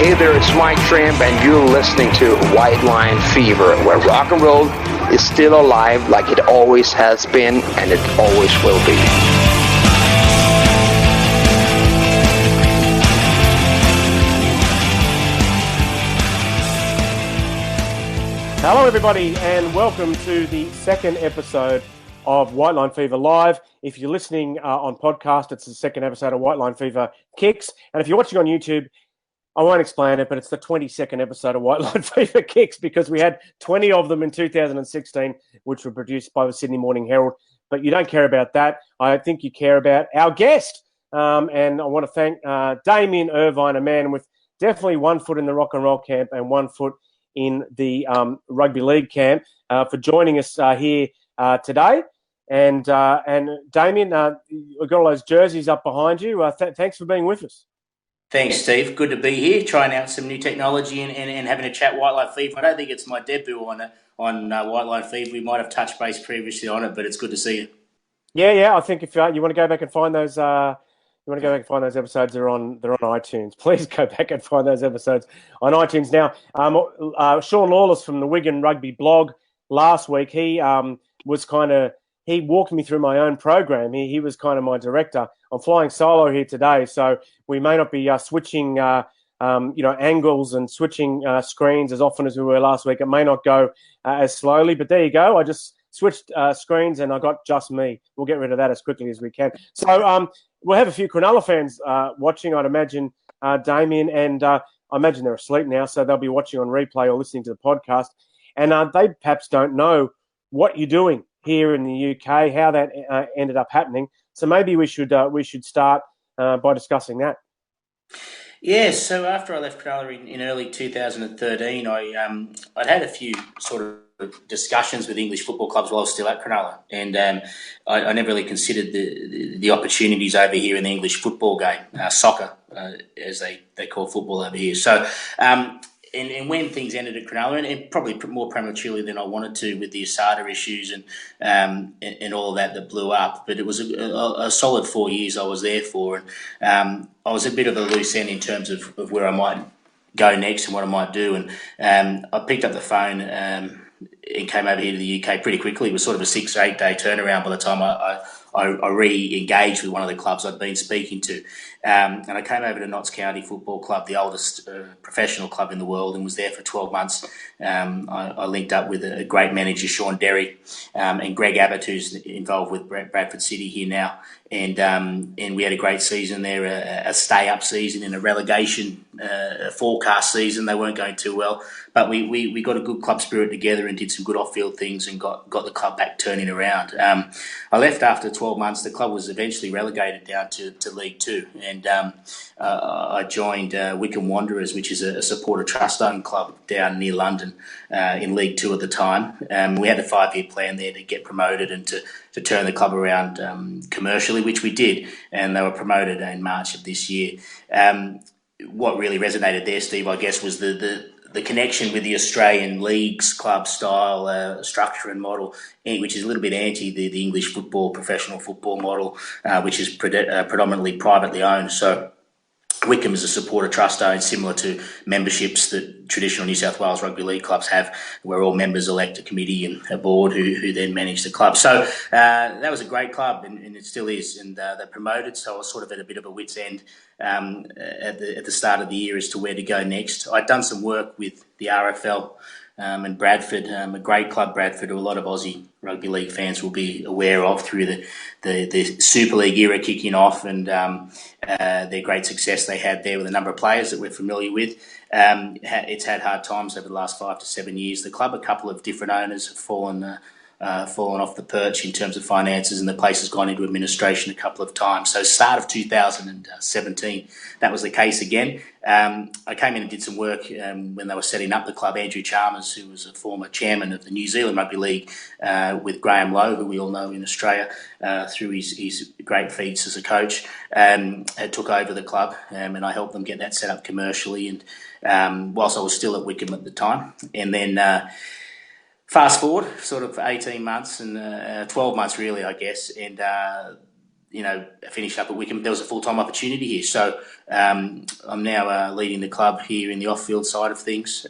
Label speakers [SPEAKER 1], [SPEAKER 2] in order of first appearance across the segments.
[SPEAKER 1] Hey there, it's Mike Tramp, and you're listening to White Line Fever, where rock and roll is still alive like it always has been, and it always will be.
[SPEAKER 2] Hello everybody, and welcome to the second episode of White Line Fever Live. If you're listening on podcast, it's the second episode of White Line Fever Kicks. And if you're watching on YouTube, I won't explain it, but it's the 22nd episode of White Line Fever Kicks because we had 20 of them in 2016, which were produced by the Sydney Morning Herald. But you don't care about that. I think you care about our guest. And I want to thank Damian Irvine, a man with definitely 1 foot in the rock and roll camp and 1 foot in the rugby league camp, for joining us here today. And Damian, we've got all those jerseys up behind you. Thanks for being with us.
[SPEAKER 3] Thanks, Steve. Good to be here, trying out some new technology and having a chat White Line Fever. I don't think it's my debut on White Line Fever. We might have touched base previously on it, but it's good to see you. Yeah.
[SPEAKER 2] I think if you want to go back and find those, episodes, they're on iTunes. Please go back and find those episodes on iTunes. Now, Sean Lawless from the Wigan Rugby blog last week, he walked me through my own program. He was kind of my director. I'm flying solo here today, so we may not be switching, angles and switching screens as often as we were last week. It may not go as slowly, but there you go. I just switched screens and I got just me. We'll get rid of that as quickly as we can. So we'll have a few Cronulla fans watching, I'd imagine, Damian, and I imagine they're asleep now, so they'll be watching on replay or listening to the podcast, and they perhaps don't know what you're doing here in the UK, how that ended up happening. So maybe we should start by discussing that.
[SPEAKER 3] Yeah, so after I left Cronulla in early 2013, I'd had a few sort of discussions with English football clubs while I was still at Cronulla, and I never really considered the opportunities over here in the English football game, soccer, as they call football over here. So, and when things ended at Cronulla, and probably more prematurely than I wanted to with the ASADA issues and all of that blew up, but it was a solid 4 years I was there for, and I was a bit of a loose end in terms of where I might go next and what I might do, and I picked up the phone and came over here to the UK pretty quickly. It was sort of a 6 or 8 day turnaround by the time I re-engaged with one of the clubs I'd been speaking to. And I came over to Notts County Football Club, the oldest professional club in the world, and was there for 12 months. I linked up with a great manager, Sean Derry, and Greg Abbott, who's involved with Bradford City here now. And we had a great season there, a stay-up season and a relegation forecast season. They weren't going too well, but we got a good club spirit together and did some good off-field things and got the club back turning around. I left after 12 months. The club was eventually relegated down to League Two, and I joined Wycombe Wanderers, which is a supporter trust-owned club down near London in League Two at the time. We had a 5-year plan there to get promoted and to turn the club around commercially, which we did, and they were promoted in March of this year. What really resonated there, Steve, I guess, was the connection with the Australian leagues club style structure and model, which is a little bit anti the English football, professional football model, which is predominantly privately owned. So Wycombe is a supporter trust owned, similar to memberships that traditional New South Wales rugby league clubs have, where all members elect a committee and a board who then manage the club. So that was a great club, and it still is, and they're promoted. So I was sort of at a bit of a wit's end at the start of the year as to where to go next. I'd done some work with the RFL and Bradford, a great club, Bradford, who a lot of Aussie rugby league fans will be aware of through the Super League era kicking off, and their great success they had there with a number of players that we're familiar with. It's had hard times over the last 5 to 7 years. The club, a couple of different owners have fallen off the perch in terms of finances, and the place has gone into administration a couple of times. So start of 2017, that was the case again. I came in and did some work when they were setting up the club. Andrew Chalmers, who was a former chairman of the New Zealand Rugby League, with Graham Lowe, who we all know in Australia through his great feats as a coach, took over the club, and I helped them get that set up commercially, and whilst I was still at Wycombe at the time. And then fast forward sort of 18 months and 12 months really, I guess, and finished up at Wickham, there was a full-time opportunity here. So I'm now leading the club here in the off-field side of things.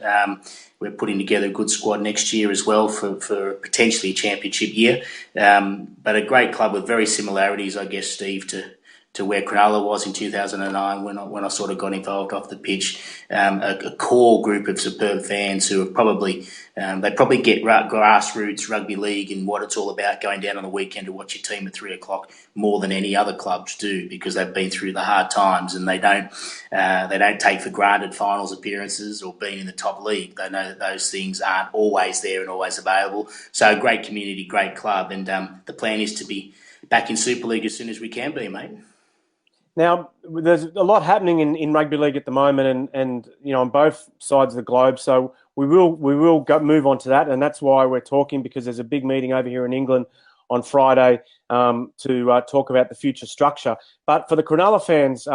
[SPEAKER 3] We're putting together a good squad next year as well for potentially a championship year. But a great club with very similarities, I guess, Steve, to where Cronulla was in 2009 when I sort of got involved off the pitch. A core group of superb fans who have probably get grassroots rugby league and what it's all about, going down on the weekend to watch your team at 3:00 more than any other clubs do, because they've been through the hard times and they don't take for granted finals appearances or being in the top league. They know that those things aren't always there and always available. So a great community, great club, and the plan is to be back in Super League as soon as we can be, mate.
[SPEAKER 2] Now, there's a lot happening in rugby league at the moment, and on both sides of the globe. So we will move on to that, and that's why we're talking, because there's a big meeting over here in England on Friday to talk about the future structure. But for the Cronulla fans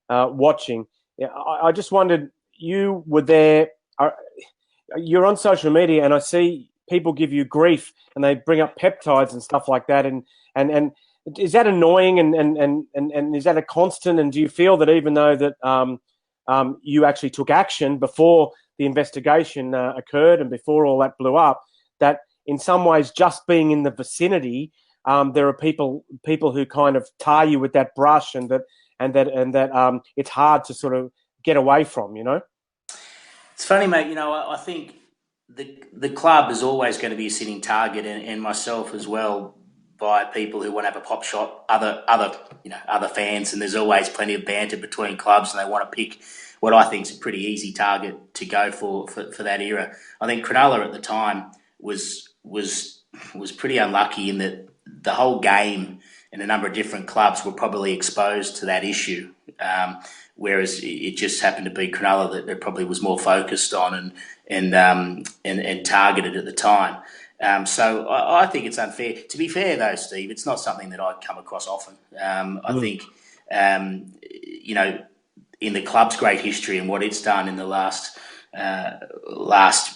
[SPEAKER 2] watching, I just wondered, you were there. You're on social media, and I see people give you grief, and they bring up peptides and stuff like that, and is that annoying, and is that a constant? And do you feel that even though that you actually took action before the investigation occurred and before all that blew up, that in some ways just being in the vicinity, there are people who kind of tar you with that brush, and that it's hard to sort of get away from,
[SPEAKER 3] It's funny, mate. I think the club is always going to be a sitting target, and myself as well, by people who want to have a pop shot, other fans, and there's always plenty of banter between clubs, and they want to pick what I think is a pretty easy target to go for that era. I think Cronulla at the time was pretty unlucky in that the whole game and a number of different clubs were probably exposed to that issue, whereas it just happened to be Cronulla that it probably was more focused on and targeted at the time. So I think it's unfair. To be fair, though, Steve, it's not something that I come across often. I think, in the club's great history and what it's done in the last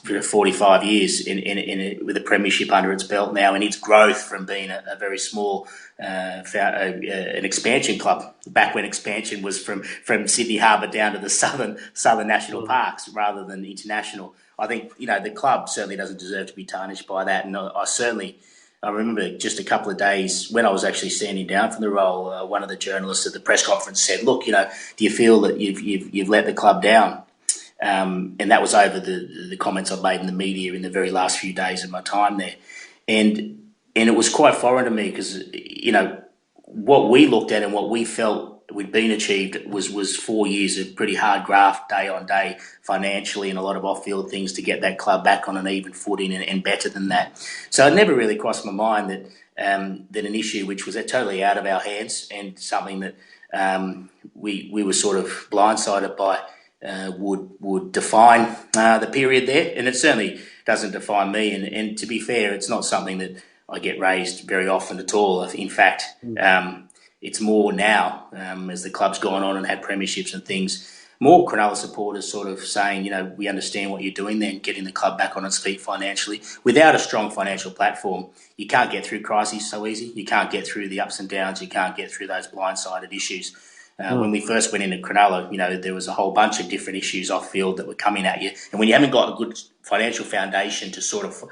[SPEAKER 3] 45 years with a premiership under its belt now, and its growth from being a very small an expansion club, back when expansion was from Sydney Harbour down to the southern national parks rather than international. I think the club certainly doesn't deserve to be tarnished by that, and I remember just a couple of days when I was actually standing down from the role, one of the journalists at the press conference said, "Look, do you feel that you've let the club down?" And that was over the comments I've made in the media in the very last few days of my time there, and it was quite foreign to me, because what we looked at and what we felt we'd been achieved was 4 years of pretty hard graft, day on day, financially, and a lot of off-field things to get that club back on an even footing and better than that. So it never really crossed my mind that an issue which was totally out of our hands and something that we were sort of blindsided by would define the period there, and it certainly doesn't define me. And to be fair, it's not something that I get raised very often at all. In fact, it's more now, as the club's gone on and had premierships and things, more Cronulla supporters sort of saying, we understand what you're doing there and getting the club back on its feet financially. Without a strong financial platform, you can't get through crises so easy. You can't get through the ups and downs. You can't get through those blindsided issues. When we first went into Cronulla, there was a whole bunch of different issues off field that were coming at you. And when you haven't got a good financial foundation to sort of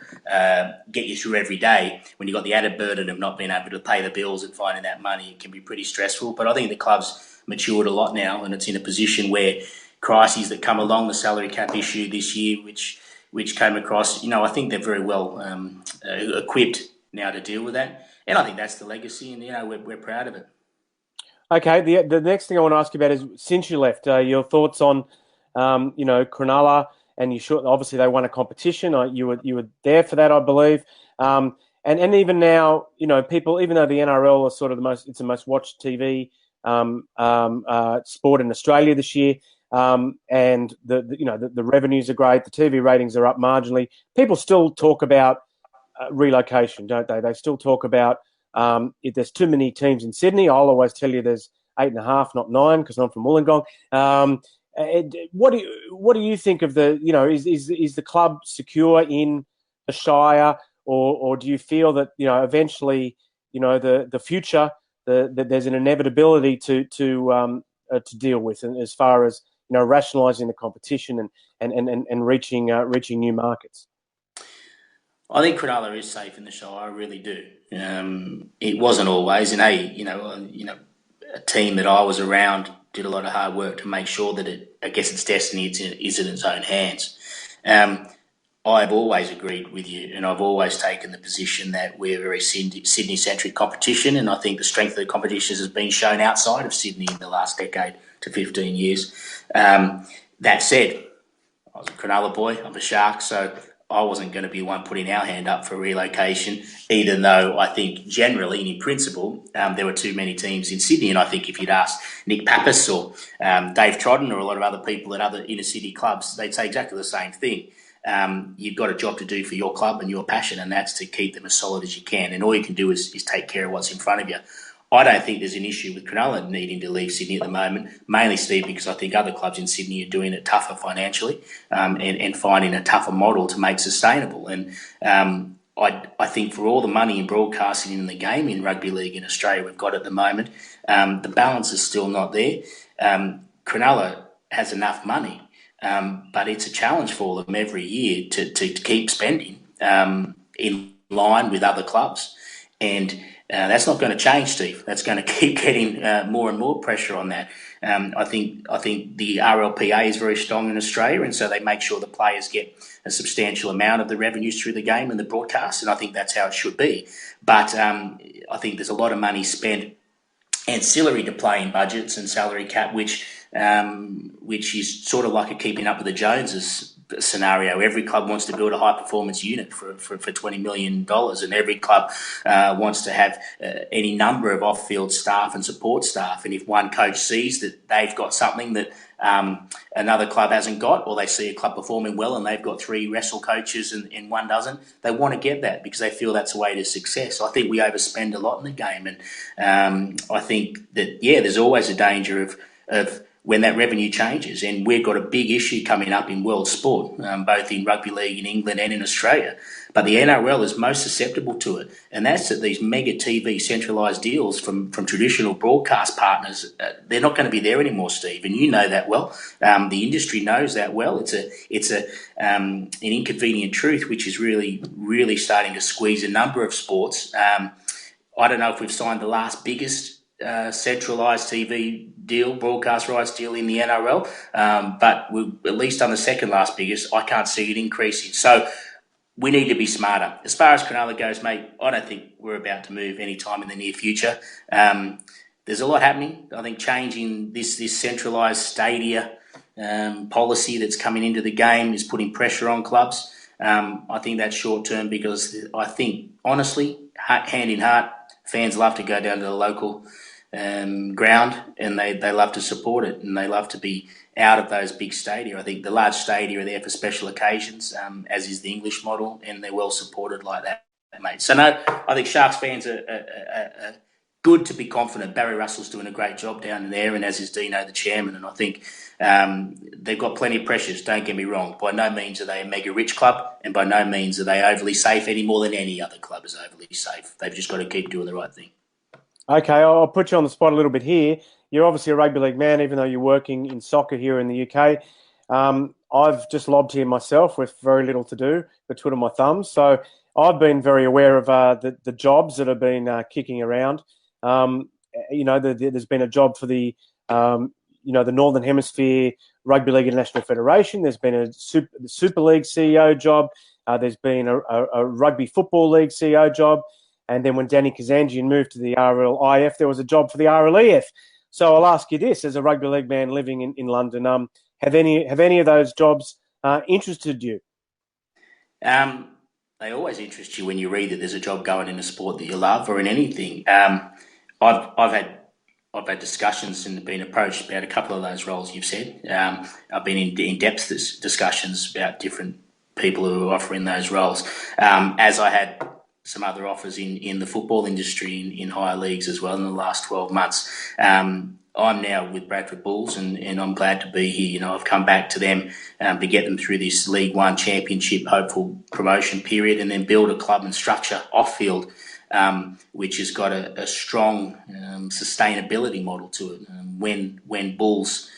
[SPEAKER 3] get you through every day, when you've got the added burden of not being able to pay the bills and finding that money, it can be pretty stressful. But I think the club's matured a lot now, and it's in a position where crises that come along, the salary cap issue this year, which came across, I think they're very well equipped now to deal with that. And I think that's the legacy, and, we're proud of it.
[SPEAKER 2] Okay, the next thing I want to ask you about is, since you left, your thoughts on, Cronulla, and obviously they won a competition. You were there for that, I believe, and even now, people, even though the NRL is sort of it's the most watched TV sport in Australia this year, and the revenues are great, the TV ratings are up marginally. People still talk about relocation, don't they? They still talk about. If there's too many teams in Sydney, I'll always tell you there's 8.5, not 9, because I'm from Wollongong. What do you think of the? Is the club secure in the Shire, or do you feel that eventually the future, there's an inevitability to deal with, and as far as rationalising the competition and reaching new markets.
[SPEAKER 3] I think Cronulla is safe in the Shire. I really do. It wasn't always, and hey, a team that I was around did a lot of hard work to make sure that its destiny is in its own hands. I've always agreed with you, and I've always taken the position that we're a very Sydney-centric competition, and I think the strength of the competition has been shown outside of Sydney in the last decade to 15 years. That said, I was a Cronulla boy, I'm a Shark, so I wasn't going to be one putting our hand up for relocation, even though I think generally and in principle there were too many teams in Sydney. And I think if you'd asked Nick Pappas or Dave Trodden or a lot of other people at other inner city clubs, they'd say exactly the same thing. You've got a job to do for your club and your passion, and that's to keep them as solid as you can. And all you can do is take care of what's in front of you. I don't think there's an issue with Cronulla needing to leave Sydney at the moment, mainly, Steve, because I think other clubs in Sydney are doing it tougher financially and finding a tougher model to make sustainable. And I think for all the money in broadcasting in the game in rugby league in Australia we've got at the moment, the balance is still not there. Cronulla has enough money, but it's a challenge for them every year to keep spending in line with other clubs. And that's not going to change, Steve. That's going to keep getting more and more pressure on that. I think the RLPA is very strong in Australia, and so they make sure the players get a substantial amount of the revenues through the game and the broadcast, and I think that's how it should be. But I think there's a lot of money spent ancillary to playing budgets and salary cap, which is sort of like a keeping up with the Joneses scenario. Every club wants to build a high performance unit for $20 million, and every club wants to have any number of off field staff and support staff. And if one coach sees that they've got something that another club hasn't got, or they see a club performing well and they've got 3 wrestle coaches and one doesn't, they want to get that because they feel that's the way to success. I think we overspend a lot in the game, and I think that there's always a danger of when that revenue changes. And we've got a big issue coming up in world sport, both in rugby league in England and in Australia. But the NRL is most susceptible to it. And that's that these mega TV centralised deals from traditional broadcast partners, they're not going to be there anymore, Steve. And you know that well. The industry knows that well. It's an inconvenient truth, which is really, really starting to squeeze a number of sports. I don't know if we've signed the last biggest centralised TV deal, broadcast rights deal in the NRL, but we've at least done the second last biggest. I can't see it increasing. So we need to be smarter. As far as Cronulla goes, mate, I don't think we're about to move any time in the near future. There's a lot happening. I think changing this centralised stadia policy that's coming into the game is putting pressure on clubs. I think that's short term because I think, honestly, hand in heart, fans love to go down to the local ground, and they love to support it, and they love to be out of those big stadia. I think the large stadia are there for special occasions, as is the English model, and they're well supported like that, mate. So no, I think Sharks fans are good to be confident. Barry Russell's doing a great job down there, and as is Dino, the chairman, and I think they've got plenty of pressures, don't get me wrong. By no means are they a mega rich club, and by no means are they overly safe any more than any other club is overly safe. They've just got to keep doing the right thing.
[SPEAKER 2] Okay, I'll put you on the spot a little bit here. You're obviously a rugby league man, even though you're working in soccer here in the UK. I've just lobbed here myself with very little to do but twiddle my thumbs. So I've been very aware of the jobs that have been kicking around. There's been a job for the Northern Hemisphere Rugby League International Federation. There's been a Super League CEO job. There's been a Rugby Football League CEO job. And then when Danny Kazanjian moved to the RLIF, there was a job for the RLEF. So I'll ask you this, as a rugby league man living in London, have any of those jobs interested you?
[SPEAKER 3] They always interest you when you read that there's a job going in a sport that you love or in anything. I've had discussions and been approached about a couple of those roles you've said. I've been in in-depth discussions about different people who are offering those roles, as I had some other offers in the football industry in higher leagues as well in the last 12 months. I'm now with Bradford Bulls, and I'm glad to be here. I've come back to them to get them through this League One Championship hopeful promotion period, and then build a club and structure off field which has got a strong sustainability model to it. When Bulls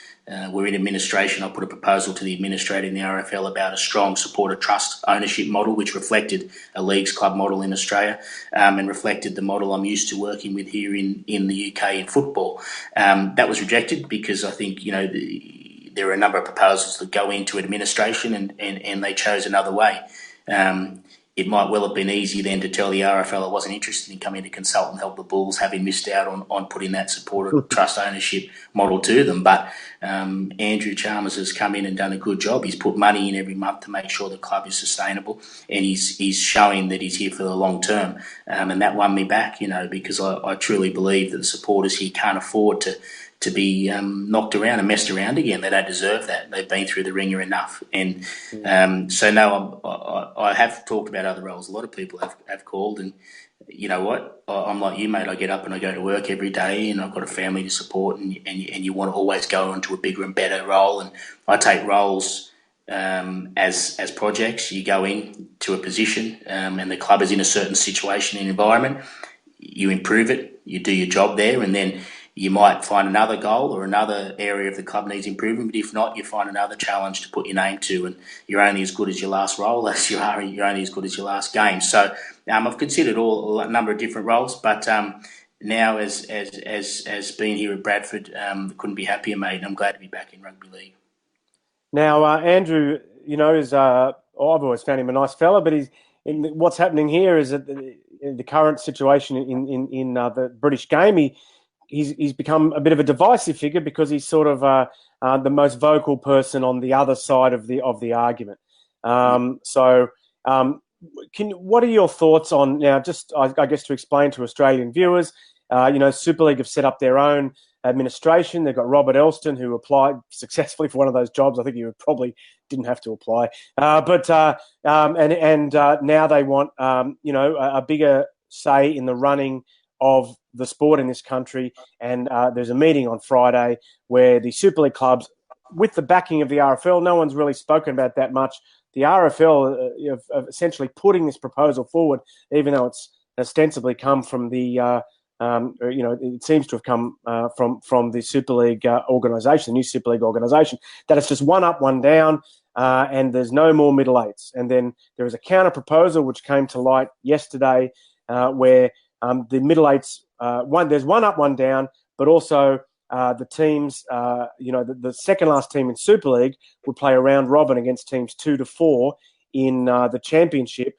[SPEAKER 3] were in administration, I put a proposal to the administrator in the RFL about a strong supporter trust ownership model, which reflected a leagues club model in Australia, and reflected the model I'm used to working with here in the UK in football. That was rejected because I think, there are a number of proposals that go into administration and they chose another way. It might well have been easy then to tell the RFL I wasn't interested in coming to consult and help the Bulls, having missed out on putting that supporter trust ownership model to them. But Andrew Chalmers has come in and done a good job. He's put money in every month to make sure the club is sustainable, and he's showing that he's here for the long term. And that won me back, because I truly believe that the supporters here can't afford to be knocked around and messed around again. They don't deserve that. They've been through the ringer enough. And I have talked about other roles. A lot of people have called, and you know what? I'm like you, mate. I get up and I go to work every day, and I've got a family to support, and you want to always go into a bigger and better role. And I take roles as projects. You go in to a position, and the club is in a certain situation and environment. You improve it. You do your job there, and then you might find another goal or another area of the club needs improvement, but if not, you find another challenge to put your name to, and you're only as good as your last role as you're only as good as your last game. So I've considered a number of different roles, but now as being here at Bradford, couldn't be happier, mate, and I'm glad to be back in rugby league.
[SPEAKER 2] Now, Andrew, is I've always found him a nice fella, but what's happening here is that the current situation in the British game, he's become a bit of a divisive figure because he's sort of the most vocal person on the other side of the argument. What are your thoughts on now? Just I guess to explain to Australian viewers, Super League have set up their own administration. They've got Robert Elston, who applied successfully for one of those jobs. I think he probably didn't have to apply, but now they want a bigger say in the running of the sport in this country. And there's a meeting on Friday where the Super League clubs, with the backing of the RFL, no one's really spoken about that much. The RFL of essentially putting this proposal forward, even though it's ostensibly come from the, it seems to have come from the Super League organisation, the new Super League organisation, that it's just one up, one down, and there's no more middle eights. And then there is a counter proposal which came to light yesterday where the middle eights, there's one up, one down, but also the teams, the second last team in Super League would play a round robin against teams 2 to 4 in the championship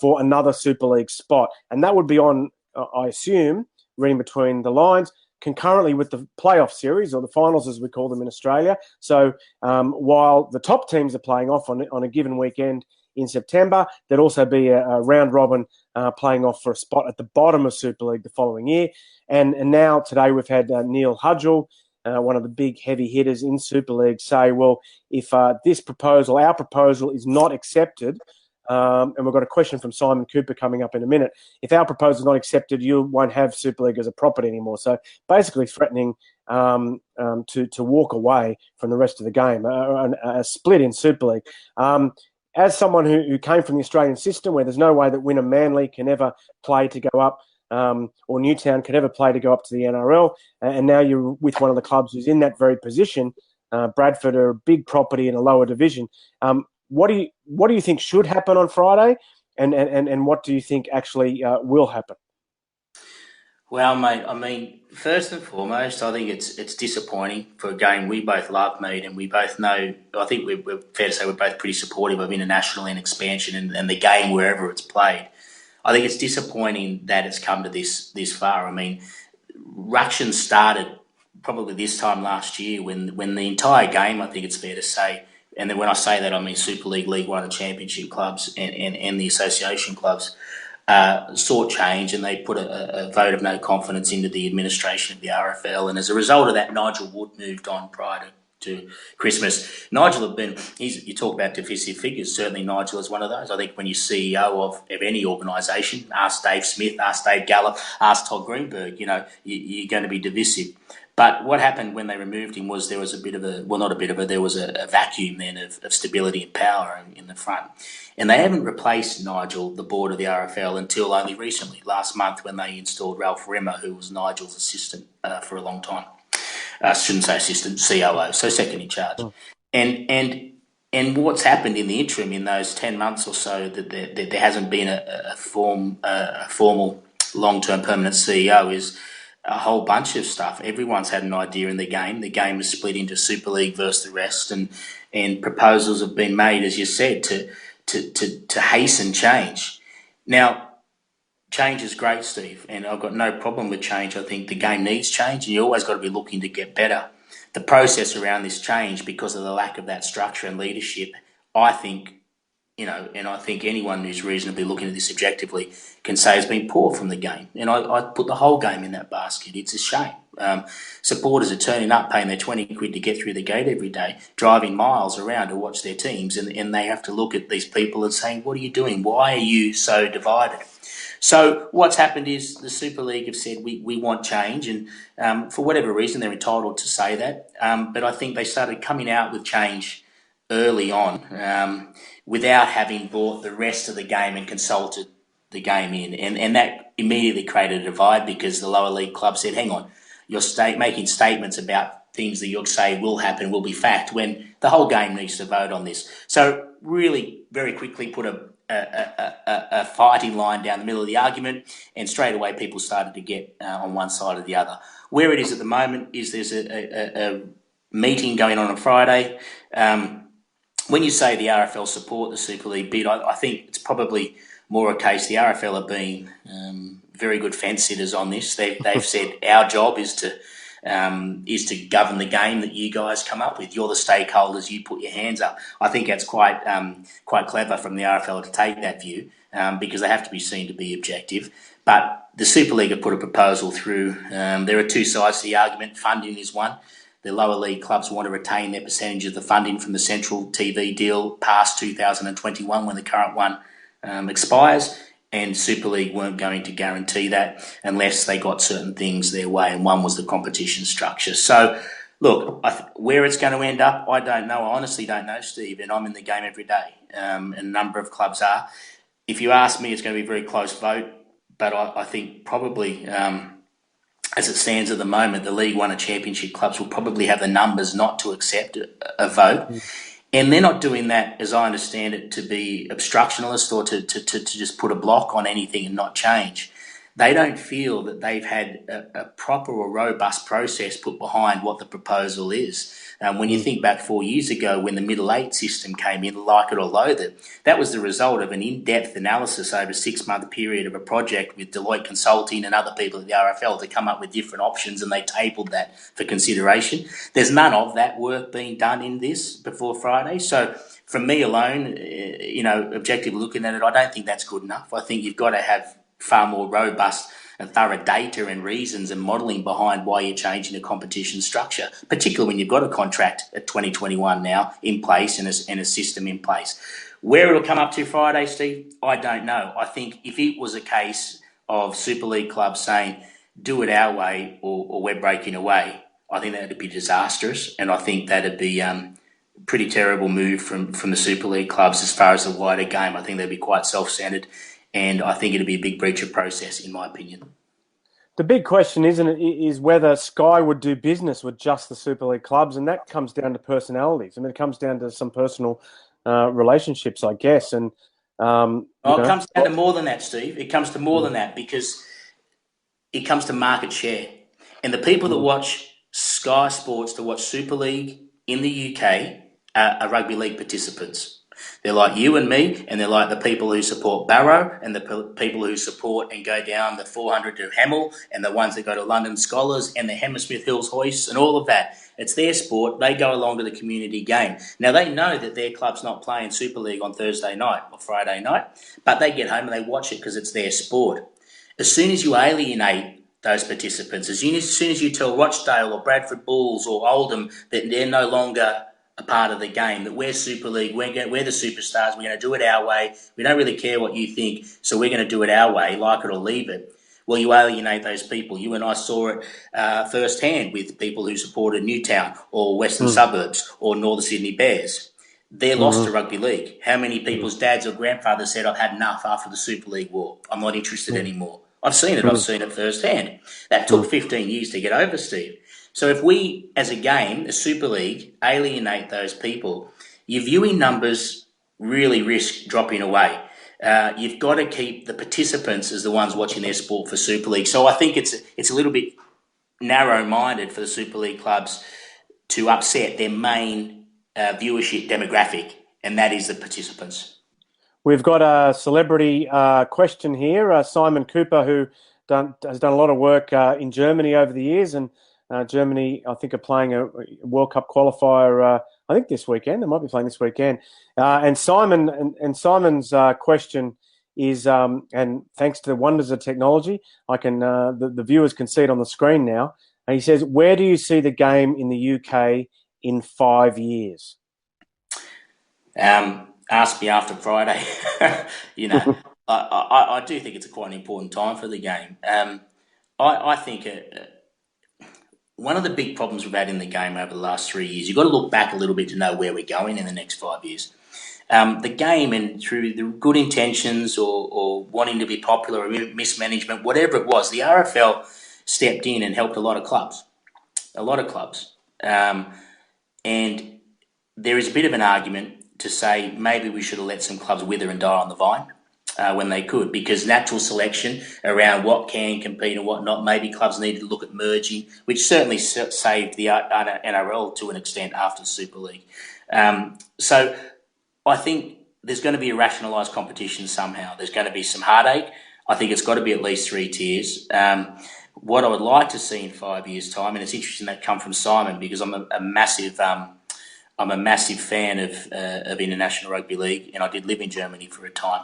[SPEAKER 2] for another Super League spot. And that would be on, I assume, reading between the lines, concurrently with the playoff series, or the finals as we call them in Australia. So while the top teams are playing off on a given weekend in September, there'd also be a round robin playing off for a spot at the bottom of Super League the following year. And now today we've had Neil Hudgell, one of the big heavy hitters in Super League, say, well, if our proposal is not accepted, and we've got a question from Simon Cooper coming up in a minute, if our proposal is not accepted, you won't have Super League as a property anymore. So basically threatening to walk away from the rest of the game, a split in Super League. As someone who came from the Australian system, where there's no way that Wynnum Manly can ever play to go up, or Newtown could ever play to go up to the NRL, and now you're with one of the clubs who's in that very position, Bradford are a big property in a lower division. What do you think should happen on Friday, and what do you think actually will happen?
[SPEAKER 3] Well, mate, I mean, first and foremost, I think it's disappointing for a game we both love, mate, and we both know, I think we're fair to say we're both pretty supportive of international and expansion and the game wherever it's played. I think it's disappointing that it's come to this far. I mean, ructions started probably this time last year when the entire game, I think it's fair to say, and then when I say that, I mean Super League, League One and Championship clubs and the association clubs, sought change, and they put a vote of no confidence into the administration of the RFL. And as a result of that, Nigel Wood moved on prior to Christmas. Nigel you talk about divisive figures, certainly Nigel is one of those. I think when you're CEO of any organisation, ask Dave Smith, ask Dave Gallup, ask Todd Greenberg, you're going to be divisive. But what happened when they removed him was there was there was a vacuum then of stability and power in the front. And they haven't replaced Nigel, the board of the RFL, until only recently, last month, when they installed Ralph Rimmer, who was Nigel's assistant for a long time. I shouldn't say assistant, COO, so second in charge.
[SPEAKER 2] Oh.
[SPEAKER 3] And what's happened in the interim in those 10 months or so that there hasn't been a formal long-term permanent CEO is a whole bunch of stuff. Everyone's had an idea in the game. The game is split into Super League versus the rest, and proposals have been made, as you said, to hasten change. Now, change is great, Steve, and I've got no problem with change. I think the game needs change, and you always got to be looking to get better. The process around this change, because of the lack of that structure and leadership, I think, and I think anyone who's reasonably looking at this objectively can say has been poor from the game. And I put the whole game in that basket. It's a shame. Supporters are turning up, paying their 20 quid to get through the gate every day, driving miles around to watch their teams, and they have to look at these people and saying, what are you doing? Why are you so divided? So what's happened is the Super League have said we want change, and for whatever reason they're entitled to say that. But I think they started coming out with change early on without having brought the rest of the game and consulted the game in. And that immediately created a divide, because the lower league club said, hang on, you're making statements about things that you'll say will happen, will be fact, when the whole game needs to vote on this. So really very quickly put a fighting line down the middle of the argument, and straight away people started to get on one side or the other. Where it is at the moment is there's a meeting going on Friday. When you say the RFL support the Super League bid, I think it's probably more a case the RFL are being very good fence sitters on this. They've said our job is to govern the game that you guys come up with. You're the stakeholders. You put your hands up. I think that's quite clever from the RFL to take that view, because they have to be seen to be objective. But the Super League have put a proposal through. There are two sides to the argument. Funding is one. The lower league clubs want to retain their percentage of the funding from the central TV deal past 2021, when the current one expires. And Super League weren't going to guarantee that unless they got certain things their way, and one was the competition structure. So, look, where it's going to end up, I don't know. I honestly don't know, Steve, and I'm in the game every day, and a number of clubs are. If you ask me, it's going to be a very close vote, but I think probably, as it stands at the moment, the League One and Championship clubs will probably have the numbers not to accept a vote. And they're not doing that, as I understand it, to be obstructionist or to just put a block on anything and not change. They don't feel that they've had a proper or robust process put behind what the proposal is. When you think back 4 years ago, when the middle eight system came in, like it or loathe it, that was the result of an in-depth analysis over a 6-month period of a project with Deloitte Consulting and other people at the RFL to come up with different options, and they tabled that for consideration. There's none of that work being done in this before Friday. So from me alone, objectively looking at it, I don't think that's good enough. I think you've got to have far more robust and thorough data and reasons and modelling behind why you're changing the competition structure, particularly when you've got a contract at 2021 now in place and a system in place. Where it'll come up to Friday, Steve, I don't know. I think if it was a case of Super League clubs saying, do it our way or we're breaking away, I think that would be disastrous, and I think that would be pretty terrible move from the Super League clubs as far as the wider game. I think they'd be quite self-centred, and I think it'd be a big breach of process, in my opinion.
[SPEAKER 2] The big question, isn't it, is whether Sky would do business with just the Super League clubs, and that comes down to personalities. I mean, it comes down to some personal relationships, I guess. And it
[SPEAKER 3] comes down to more than that, Steve. It comes to more than that, because it comes to market share. And the people that watch Sky Sports, to watch Super League in the UK, are rugby league participants. They're like you and me, and they're like the people who support Barrow and the people who support and go down the 400 to Hemel, and the ones that go to London Scholars and the Hammersmith Hills Hoists and all of that. It's their sport. They go along to the community game. Now, they know that their club's not playing Super League on Thursday night or Friday night, but they get home and they watch it because it's their sport. As soon as you alienate those participants, as soon as you tell Rochdale or Bradford Bulls or Oldham that they're no longer a part of the game, that we're Super League, we're the superstars, we're going to do it our way, we don't really care what you think, so we're going to do it our way, like it or leave it. well, you alienate those people. You and I saw it firsthand with people who supported Newtown or Western Suburbs or Northern Sydney Bears. They're lost to rugby league. How many people's dads or grandfathers said, I've had enough after the Super League war. I'm not interested anymore. I've seen it. I've seen it firsthand. That took 15 years to get over, Steve. So if we, as a game, the Super League, alienate those people, your viewing numbers really risk dropping away. You've got to keep the participants as the ones watching their sport for Super League. So I think it's a little bit narrow-minded for the Super League clubs to upset their main viewership demographic, and that is the participants.
[SPEAKER 2] We've got a celebrity question here. Simon Cooper, who has done a lot of work in Germany over the years, and Germany, I think, are playing a World Cup qualifier. I think this weekend. They might be playing this weekend. And Simon's question is, and thanks to the wonders of technology, I can the viewers can see it on the screen now. And he says, "Where do you see the game in the UK in 5 years?"
[SPEAKER 3] Ask me after Friday. I do think it's quite an important time for the game. I think one of the big problems we've had in the game over the last 3 years, you've got to look back a little bit to know where we're going in the next 5 years. The game, and through the good intentions or wanting to be popular or mismanagement, whatever it was, the RFL stepped in and helped a lot of clubs. And there is a bit of an argument to say maybe we should have let some clubs wither and die on the vine when they could, because natural selection around what can compete and what not, maybe clubs needed to look at merging, which certainly saved the NRL to an extent after the Super League. So I think there's going to be a rationalised competition somehow. There's going to be some heartache. I think it's got to be at least 3 tiers. What I would like to see in 5 years' time, and it's interesting that come from Simon, because I'm a massive fan of international rugby league, and I did live in Germany for a time.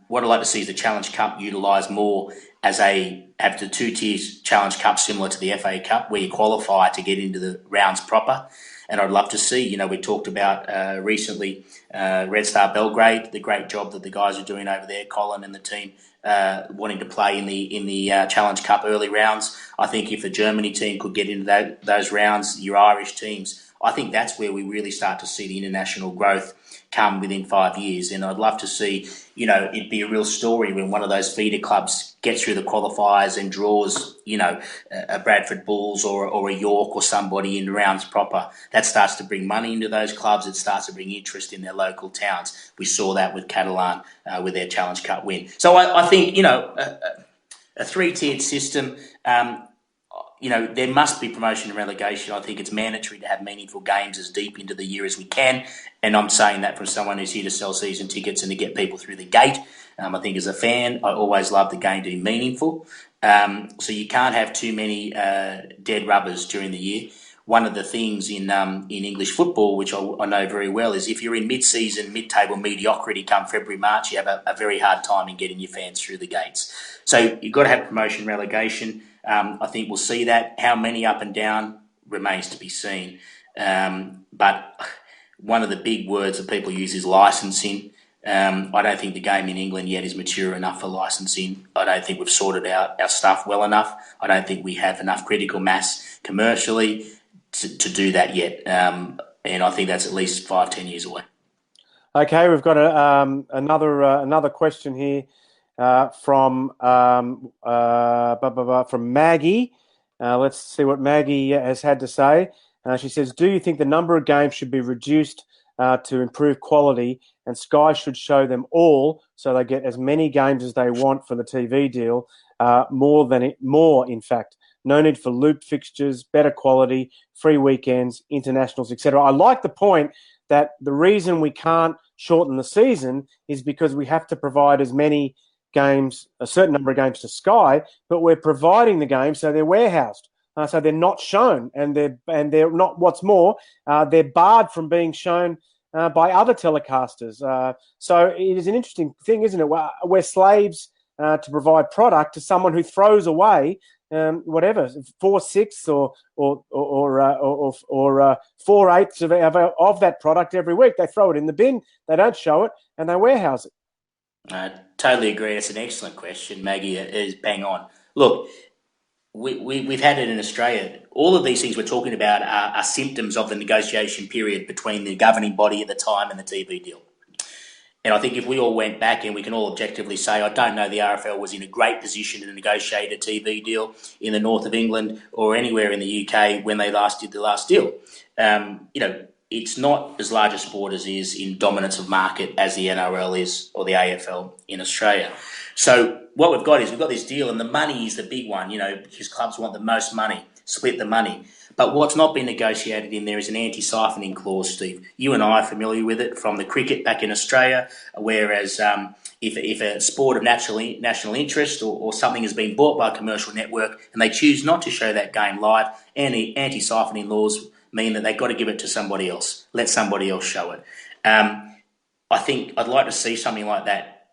[SPEAKER 3] What I'd like to see is the Challenge Cup utilised more as have the 2 tiers Challenge Cup similar to the FA Cup, where you qualify to get into the rounds proper. And I'd love to see, we talked about recently Red Star Belgrade, the great job that the guys are doing over there, Colin and the team, wanting to play in the Challenge Cup early rounds. I think if the Germany team could get into those rounds, your Irish teams, I think that's where we really start to see the international growth come within 5 years. And I'd love to see, it'd be a real story when one of those feeder clubs gets through the qualifiers and draws, a Bradford Bulls or a York or somebody in rounds proper. That starts to bring money into those clubs. It starts to bring interest in their local towns. We saw that with Catalan with their Challenge Cup win. So I think, a 3-tiered system, there must be promotion and relegation. I think it's mandatory to have meaningful games as deep into the year as we can. And I'm saying that from someone who's here to sell season tickets and to get people through the gate. I think as a fan, I always love the game to be meaningful. So you can't have too many dead rubbers during the year. One of the things in English football, which I know very well, is if you're in mid-season, mid-table mediocrity come February, March, you have a very hard time in getting your fans through the gates. So you've got to have promotion, relegation. I think we'll see that. How many up and down remains to be seen. But one of the big words that people use is licensing. I don't think the game in England yet is mature enough for licensing. I don't think we've sorted out our stuff well enough. I don't think we have enough critical mass commercially to do that yet. And I think that's at least 5-10 years away. Okay,
[SPEAKER 2] we've got another question here. From Maggie. Let's see what Maggie has had to say. She says, "Do you think the number of games should be reduced to improve quality, and Sky should show them all so they get as many games as they want for the TV deal? More, in fact. No need for loop fixtures, better quality, free weekends, internationals, etc." I like the point that the reason we can't shorten the season is because we have to provide as many games, a certain number of games to Sky, but we're providing the games so they're warehoused, so they're not shown, and they're not. What's more, they're barred from being shown by other telecasters. So it is an interesting thing, isn't it? We're slaves to provide product to someone who throws away whatever 4/6 or 4/8 of that product every week. They throw it in the bin, they don't show it, and they warehouse it.
[SPEAKER 3] Totally agree. It's an excellent question, Maggie. It is bang on. Look, we've had it in Australia. All of these things we're talking about are symptoms of the negotiation period between the governing body at the time and the TV deal. And I think if we all went back, and we can all objectively say, I don't know the RFL was in a great position to negotiate a TV deal in the north of England or anywhere in the UK when they last did the last deal. It's not as large a sport as is in dominance of market as the NRL is or the AFL in Australia. So what we've got this deal, and the money is the big one, because clubs want the most money, split the money. But what's not been negotiated in there is an anti-siphoning clause, Steve. You and I are familiar with it from the cricket back in Australia, whereas if a sport of national interest or something has been bought by a commercial network and they choose not to show that game live, anti-siphoning laws mean that they've got to give it to somebody else, let somebody else show it. I think I'd like to see something like that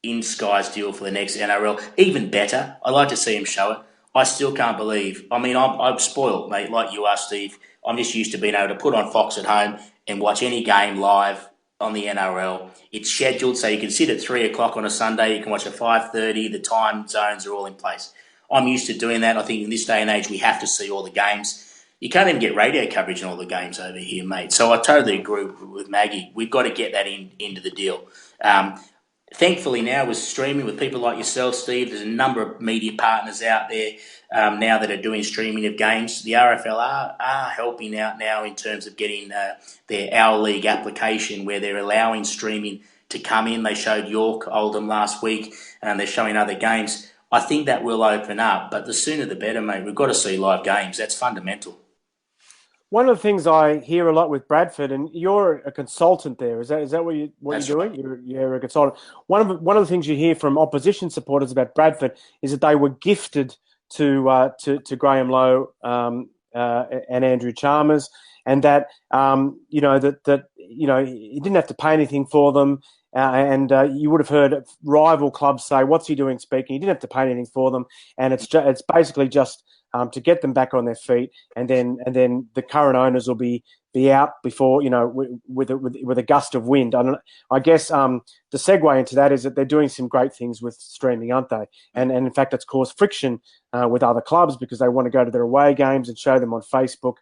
[SPEAKER 3] in Sky's deal for the next NRL. Even better, I'd like to see him show it. I still can't believe. I mean, I'm spoiled, mate, like you are, Steve. I'm just used to being able to put on Fox at home and watch any game live on the NRL. It's scheduled, so you can sit at 3 o'clock on a Sunday. You can watch at 5:30. The time zones are all in place. I'm used to doing that. I think in this day and age, we have to see all the games. You can't even get radio coverage on all the games over here, mate. So I totally agree with Maggie. We've got to get that into the deal. Thankfully now with streaming, with people like yourself, Steve, there's a number of media partners out there now that are doing streaming of games. The RFL are helping out now in terms of getting their Our League application where they're allowing streaming to come in. They showed York Oldham last week and they're showing other games. I think that will open up, but the sooner the better, mate. We've got to see live games. That's fundamental.
[SPEAKER 2] One of the things I hear a lot with Bradford, and you're a consultant there, is that what you're doing?
[SPEAKER 3] Right.
[SPEAKER 2] You're a consultant. One of the things you hear from opposition supporters about Bradford is that they were gifted to Graham Lowe and Andrew Chalmers, and that he didn't have to pay anything for them. And you would have heard rival clubs say, "What's he doing speaking?" He didn't have to pay anything for them, and it's basically just to get them back on their feet, and then the current owners will be out before with a gust of wind. I guess the segue into that is that they're doing some great things with streaming, aren't they? And in fact, it's caused friction with other clubs because they want to go to their away games and show them on Facebook.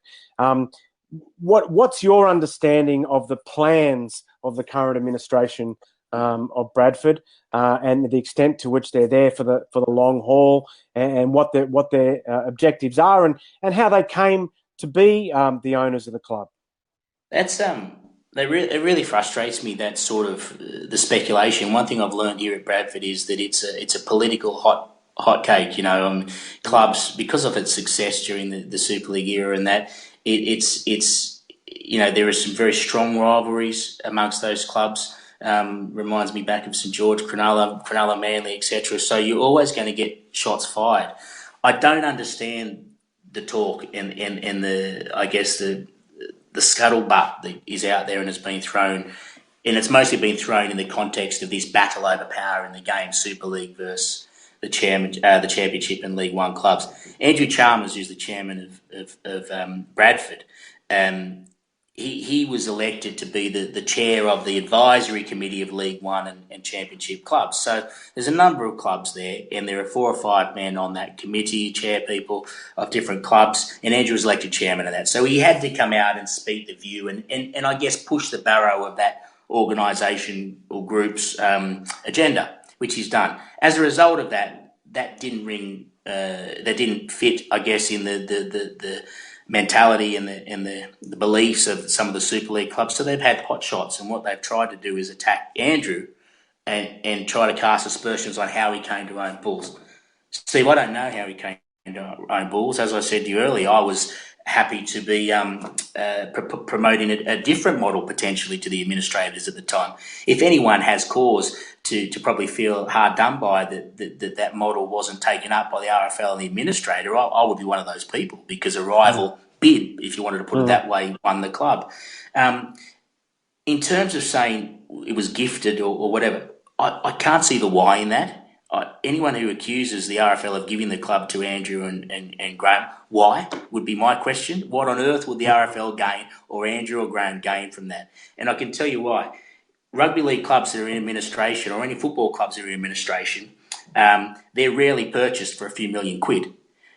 [SPEAKER 2] What's your understanding of the plans of the current administration of Bradford and the extent to which they're there for the long haul, and what their objectives are, and how they came to be the owners of the club?
[SPEAKER 3] That's it really frustrates me, that sort of the speculation. One thing I've learned here at Bradford is that it's a political hot cake. Clubs, because of its success during the Super League era, and that it's there are some very strong rivalries amongst those clubs. Reminds me back of St George, Cronulla, Manly, etc. So you're always going to get shots fired. I don't understand the talk and the scuttlebutt that is out there and has been thrown, and it's mostly been thrown in the context of this battle over power in the game, Super League versus the Championship and League One clubs. Andrew Chalmers, who's the chairman of Bradford, he was elected to be the chair of the advisory committee of League One and Championship clubs. So there's a number of clubs there, and there are 4 or 5 men on that committee, chair people of different clubs, and Andrew was elected chairman of that. So he had to come out and speak the view and I guess push the barrow of that organisation or group's agenda, which he's done. As a result of that didn't fit, I guess, in the mentality and the beliefs of some of the Super League clubs. So they've had hot shots, and what they've tried to do is attack Andrew and try to cast aspersions on how he came to own Bulls. Steve, I don't know how he came to own Bulls. As I said to you earlier, I was happy to be promoting a different model potentially to the administrators at the time. If anyone has cause to probably feel hard done by that model wasn't taken up by the RFL and the administrator, I would be one of those people, because a rival bid, if you wanted to put it that way, won the club. In terms of saying it was gifted or whatever, I can't see the why in that. Anyone who accuses the RFL of giving the club to Andrew and Graham, why, would be my question. What on earth would the RFL gain, or Andrew or Graham gain from that? And I can tell you why. rugby league clubs that are in administration, or any football clubs that are in administration, they're rarely purchased for a few million quid.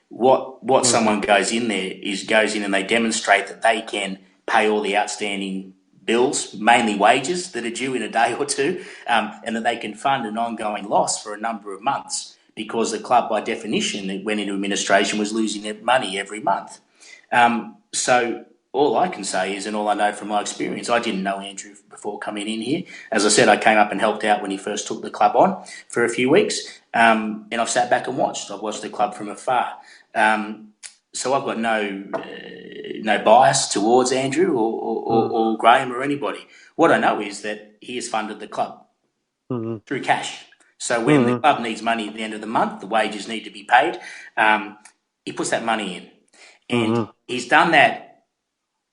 [SPEAKER 3] What someone goes in and they demonstrate that they can pay all the outstanding bills, mainly wages that are due in a day or two, and that they can fund an ongoing loss for a number of months because the club, by definition, that went into administration was losing their money every month. So all I can say is, and all I know from my experience, I didn't know Andrew before coming in here. As I said, I came up and helped out when he first took the club on for a few weeks, and I've sat back and watched. I've watched the club from afar. So I've got no bias towards Andrew or Graham or anybody. What I know is that he has funded the club through cash. So when the club needs money at the end of the month, the wages need to be paid, he puts that money in. And he's done that.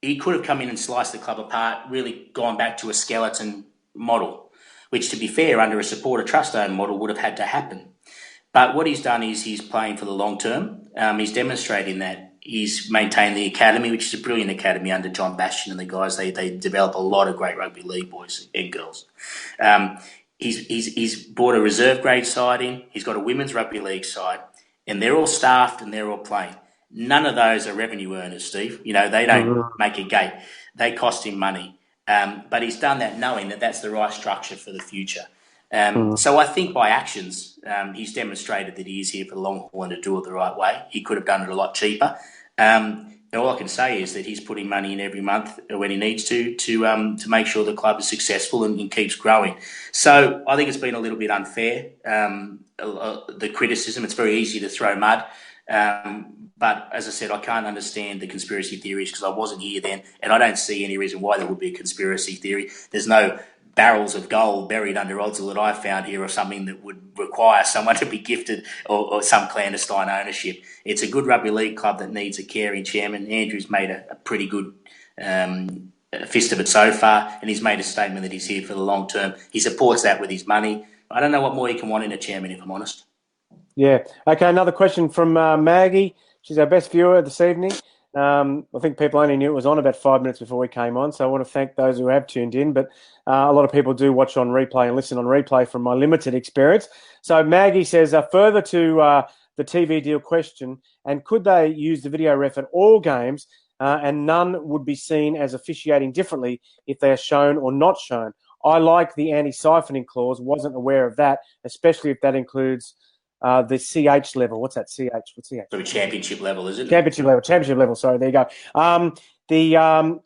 [SPEAKER 3] He could have come in and sliced the club apart, really gone back to a skeleton model, which, to be fair, under a supporter trust-owned model would have had to happen. But what he's done is he's playing for the long term. He's demonstrating that. He's maintained the academy, which is a brilliant academy under John Bastian and the guys. They develop a lot of great rugby league boys and girls. He's brought a reserve grade side in. He's got a women's rugby league side, and they're all staffed and they're all playing. None of those are revenue earners, Steve. You know, they don't make a gate. They cost him money. But he's done that knowing that that's the right structure for the future. So I think by actions, he's demonstrated that he is here for the long haul and to do it the right way. He could have done it a lot cheaper. And all I can say is that he's putting money in every month when he needs to make sure the club is successful and keeps growing. So I think it's been a little bit unfair, the criticism. It's very easy to throw mud. But as I said, I can't understand the conspiracy theories because I wasn't here then, and I don't see any reason why there would be a conspiracy theory. There's no barrels of gold buried under Odsal that I found here or something that would require someone to be gifted or some clandestine ownership. It's a good rugby league club that needs a caring chairman. Andrew's made a pretty good fist of it so far, and he's made a statement that he's here for the long term. He supports that with his money. I don't know what more you can want in a chairman, if I'm honest.
[SPEAKER 2] Yeah. Okay, another question from Maggie. She's our best viewer this evening. I think people only knew it was on about 5 minutes before we came on, so I want to thank those who have tuned in, but a lot of people do watch on replay and listen on replay from my limited experience. So Maggie says, further to the TV deal question, and could they use the video ref at all games and none would be seen as officiating differently if they are shown or not shown? I like the anti-siphoning clause, wasn't aware of that, especially if that includes the CH level. What's that? CH? What's CH?
[SPEAKER 3] So championship level, is it?
[SPEAKER 2] Championship level. Sorry, there you go.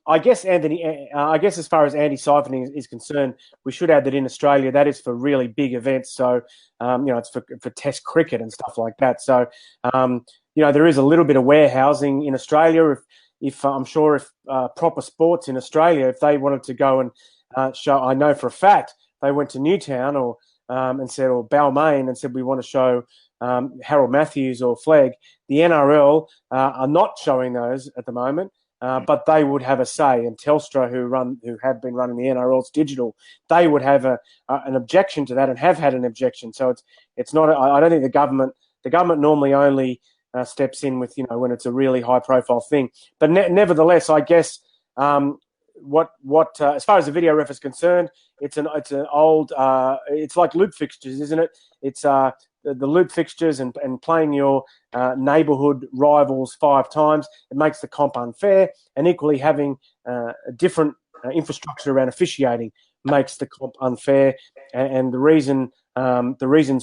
[SPEAKER 2] I guess, Anthony, I guess as far as anti-siphoning is concerned, we should add that in Australia, that is for really big events. So, it's for Test cricket and stuff like that. So, there is a little bit of warehousing in Australia. If I'm sure if Proper Sports in Australia, if they wanted to go and show, I know for a fact they went to Newtown or Balmain and said, we want to show Harold Matthews or Flegg. The NRL are not showing those at the moment, but they would have a say. And Telstra, who have been running the NRL's digital, they would have an objection to that and have had an objection. So it's not. I don't think the government normally only steps in with when it's a really high profile thing. But nevertheless, I guess. As far as the video ref is concerned, it's an old it's like loop fixtures, isn't it? It's the loop fixtures and playing your neighbourhood rivals 5 times. It makes the comp unfair, and equally having a different infrastructure around officiating makes the comp unfair. And the reasons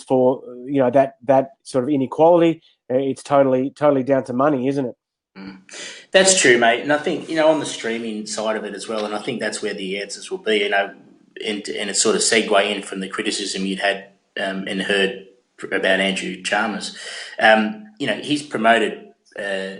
[SPEAKER 2] for that sort of inequality, it's totally down to money, isn't it?
[SPEAKER 3] That's true, mate. And I think, on the streaming side of it as well, and I think that's where the answers will be, and it's sort of segue in from the criticism you'd had and heard about Andrew Chalmers. He's promoted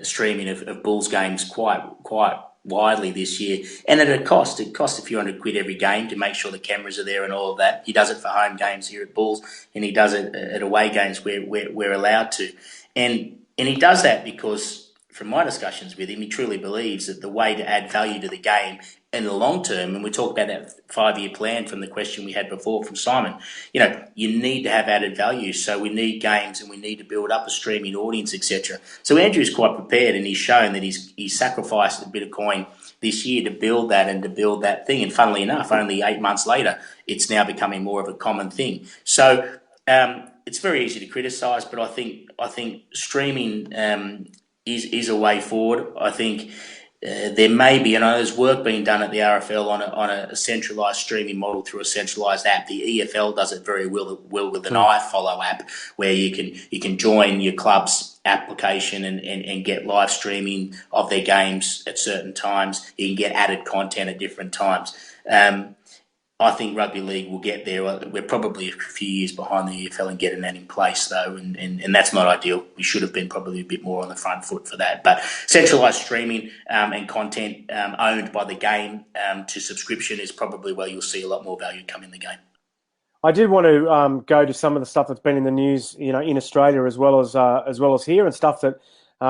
[SPEAKER 3] streaming of Bulls games quite widely this year, and at a cost. It costs a few $100 every game to make sure the cameras are there and all of that. He does it for home games here at Bulls, and he does it at away games where we're allowed to. And he does that because, from my discussions with him, he truly believes that the way to add value to the game in the long term, and we talk about that 5-year plan from the question we had before from Simon, you need to have added value. So we need games and we need to build up a streaming audience, etc. So Andrew's quite prepared, and he's shown that he's sacrificed a bit of coin this year to build that and to build that thing. And funnily enough, only 8 months later, it's now becoming more of a common thing. So it's very easy to criticise, but I think streaming is a way forward. I think there may be, and there's work being done at the RFL on a centralised streaming model through a centralised app. The EFL does it very well with an iFollow app, where you can join your club's application and get live streaming of their games at certain times. You can get added content at different times. I think rugby league will get there. We're probably a few years behind the EFL in getting that in place, though, and that's not ideal. We should have been probably a bit more on the front foot for that. But centralised streaming and content owned by the game to subscription is probably where you'll see a lot more value come in the game.
[SPEAKER 2] I did want to go to some of the stuff that's been in the news, in Australia as well as here, and stuff that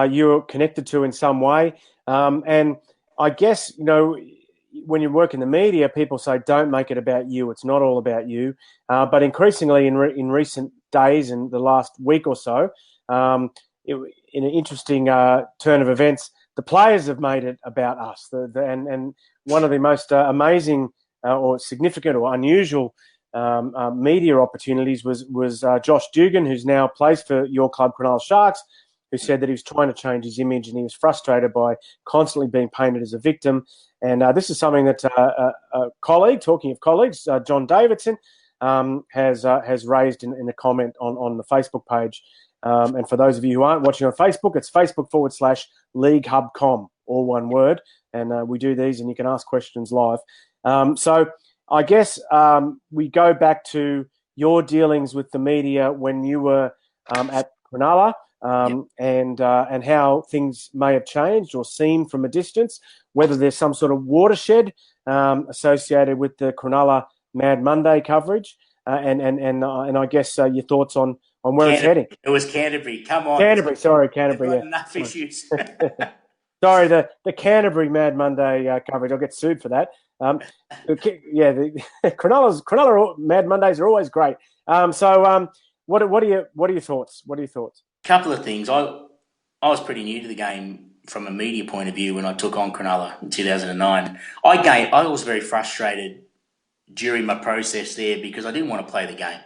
[SPEAKER 2] you're connected to in some way. And I guess when you work in the media, people say, don't make it about you. It's not all about you. But increasingly in recent days, in the last week or so, in an interesting turn of events, the players have made it about us. And one of the most amazing or significant or unusual media opportunities was Josh Dugan, who's now plays for your club, Cronulla Sharks, who said that he was trying to change his image and he was frustrated by constantly being painted as a victim. And this is something that a colleague, talking of colleagues, John Davidson, has raised in a comment on the Facebook page. And for those of you who aren't watching on Facebook, it's Facebook.com/LeagueHubCom, all one word. And we do these and you can ask questions live. So I guess we go back to your dealings with the media when you were at Cronulla. And how things may have changed or seem from a distance, whether there's some sort of watershed associated with the Cronulla Mad Monday coverage, and I guess your thoughts on where it's heading.
[SPEAKER 3] It was Canterbury. Come on,
[SPEAKER 2] Canterbury. Sorry, Canterbury.
[SPEAKER 3] They've got enough issues.
[SPEAKER 2] Sorry, the Canterbury Mad Monday coverage. I'll get sued for that. The Cronulla Mad Mondays are always great. What are your thoughts? What are your thoughts?
[SPEAKER 3] Couple of things. I was pretty new to the game from a media point of view when I took on Cronulla in 2009. I was very frustrated during my process there because I didn't want to play the game.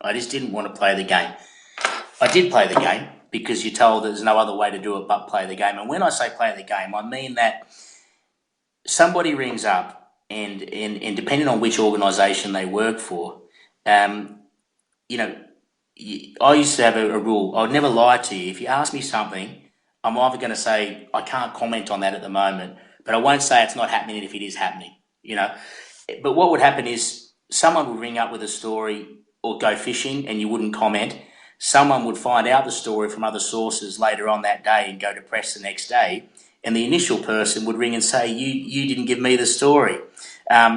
[SPEAKER 3] I just didn't want to play the game. I did play the game because you're told there's no other way to do it but play the game. And when I say play the game, I mean that somebody rings up and depending on which organisation they work for, I used to have a rule. I would never lie to you. If you ask me something, I'm either going to say, I can't comment on that at the moment, but I won't say it's not happening if it is happening, But what would happen is someone would ring up with a story or go fishing and you wouldn't comment. Someone would find out the story from other sources later on that day and go to press the next day. And the initial person would ring and say, you didn't give me the story.